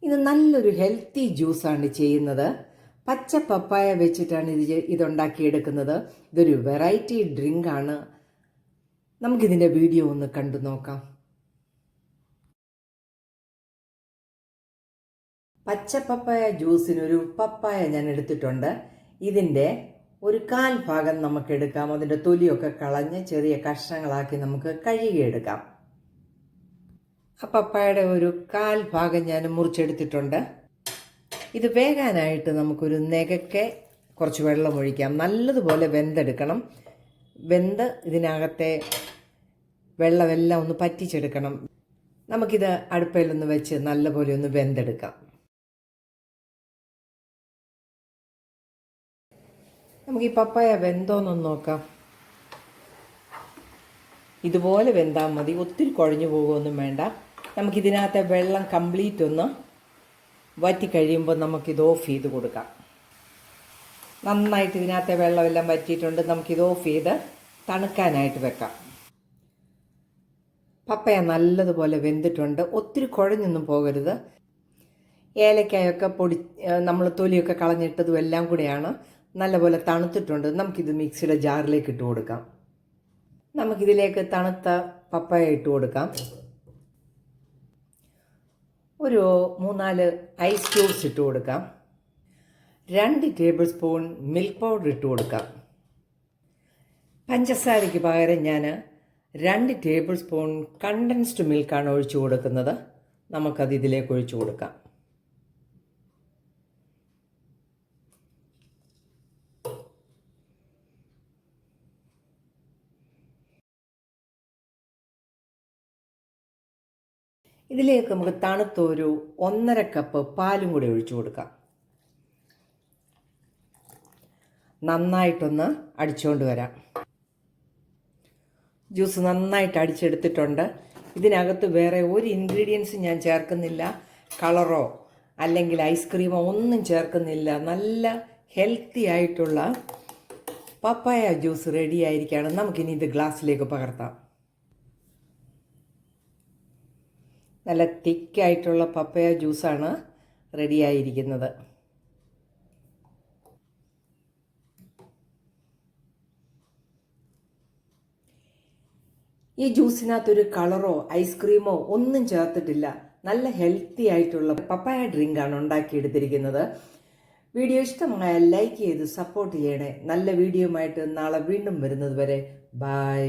ഇത് നല്ലൊരു ഹെൽത്തി ജ്യൂസാണ് ചെയ്യുന്നത്. പച്ച പപ്പായ വെച്ചിട്ടാണ് ഇതുണ്ടാക്കിയെടുക്കുന്നത്. ഇതൊരു വെറൈറ്റി ഡ്രിങ്ക് ആണ്. നമുക്കിതിൻ്റെ വീഡിയോ ഒന്ന് കണ്ടു നോക്കാം. പച്ച പപ്പായ ജ്യൂസിനൊരു പപ്പായ ഞാൻ എടുത്തിട്ടുണ്ട്. ഇതിൻ്റെ ഒരു 1/4 ഭാഗം നമുക്ക് എടുക്കാം. അതിൻ്റെ തൊലിയൊക്കെ കളഞ്ഞ് ചെറിയ കഷ്ണങ്ങളാക്കി നമുക്ക് കഴുകിയെടുക്കാം. ആ പപ്പായയുടെ ഒരു 1/4 ഭാഗം ഞാൻ മുറിച്ചെടുത്തിട്ടുണ്ട്. ഇത് വേകാനായിട്ട് നമുക്കൊരു നെകക്കെ കുറച്ച് വെള്ളം ഒഴിക്കാം. നല്ലതുപോലെ വെന്തെടുക്കണം. വെന്ത് ഇതിനകത്തെ വെള്ളമെല്ലാം ഒന്ന് പറ്റിച്ചെടുക്കണം. നമുക്കിത് അടുപ്പയിലൊന്ന് വെച്ച് നല്ലപോലെ ഒന്ന് വെന്തെടുക്കാം. നമുക്ക് ഈ പപ്പായ വെന്തോന്നൊന്ന് നോക്കാം. ഇതുപോലെ വെന്താൽ മതി, ഒത്തിരി കുഴഞ്ഞു പോകുമൊന്നും വേണ്ട. നമുക്കിതിനകത്തെ വെള്ളം കംപ്ലീറ്റ് ഒന്ന് വറ്റി കഴിയുമ്പോൾ നമുക്കിത് ഓഫ് ചെയ്ത് കൊടുക്കാം. നന്നായിട്ട് ഇതിനകത്തെ വെള്ളമെല്ലാം വറ്റിയിട്ടുണ്ട്. നമുക്കിത് ഓഫ് ചെയ്ത് തണുക്കാനായിട്ട് വെക്കാം. പപ്പയ നല്ലതുപോലെ വെന്തിട്ടുണ്ട്. ഒത്തിരി കുഴഞ്ഞൊന്നും പോകരുത്. ഏലക്കായൊക്കെ നമ്മൾ തൊലിയൊക്കെ കളഞ്ഞിട്ടതും എല്ലാം കൂടെയാണ്. നല്ലപോലെ തണുത്തിട്ടുണ്ട്. നമുക്കിത് മിക്സിയുടെ ജാറിലേക്ക് ഇട്ട് കൊടുക്കാം. നമുക്കിതിലേക്ക് തണുത്ത പപ്പായ ഇട്ട് കൊടുക്കാം. ഒരു 3-4 ഐസ് ക്യൂബ്സ് ഇട്ട് കൊടുക്കാം. 2 ടേബിൾ സ്പൂൺ മിൽക്ക് പൗഡർ ഇട്ട് കൊടുക്കാം. പഞ്ചസാരയ്ക്ക് പകരം ഞാൻ 2 ടേബിൾ സ്പൂൺ കണ്ടൻസ്ഡ് മിൽക്കാണ് ഒഴിച്ചു കൊടുക്കുന്നത്. നമുക്കത് ഇതിലേക്ക് ഒഴിച്ചു കൊടുക്കാം. ഇതിലേക്ക് നമുക്ക് തണുത്തൊരു 1.5 കപ്പ് പാലും കൂടി ഒഴിച്ചു കൊടുക്കാം. നന്നായിട്ടൊന്ന് അടിച്ചുകൊണ്ട് വരാം. ജ്യൂസ് നന്നായിട്ട് അടിച്ചെടുത്തിട്ടുണ്ട്. ഇതിനകത്ത് വേറെ ഒരു ഇൻഗ്രീഡിയൻസും ഞാൻ ചേർക്കുന്നില്ല. കളറോ അല്ലെങ്കിൽ ഐസ്ക്രീമോ ഒന്നും ചേർക്കുന്നില്ല. നല്ല ഹെൽത്തി ആയിട്ടുള്ള പപ്പായ ജ്യൂസ് റെഡി ആയിരിക്കുകയാണ്. നമുക്കിനി ഇത് ഗ്ലാസ്സിലേക്ക് പകർത്താം. നല്ല തിക്കായിട്ടുള്ള പപ്പായ ജ്യൂസാണ് റെഡിയായിരിക്കുന്നത്. ഈ ജ്യൂസിനകത്തൊരു കളറോ ഐസ്ക്രീമോ ഒന്നും ചേർത്തിട്ടില്ല. നല്ല ഹെൽത്തി ആയിട്ടുള്ള പപ്പായ ഡ്രിങ്കാണ് ഉണ്ടാക്കിയെടുത്തിരിക്കുന്നത്. വീഡിയോ ഇഷ്ടമായാൽ ലൈക്ക് ചെയ്ത് സപ്പോർട്ട് ചെയ്യണേ. നല്ല വീഡിയോയുമായിട്ട് നാളെ വീണ്ടും വരുന്നത് വരെ ബൈ.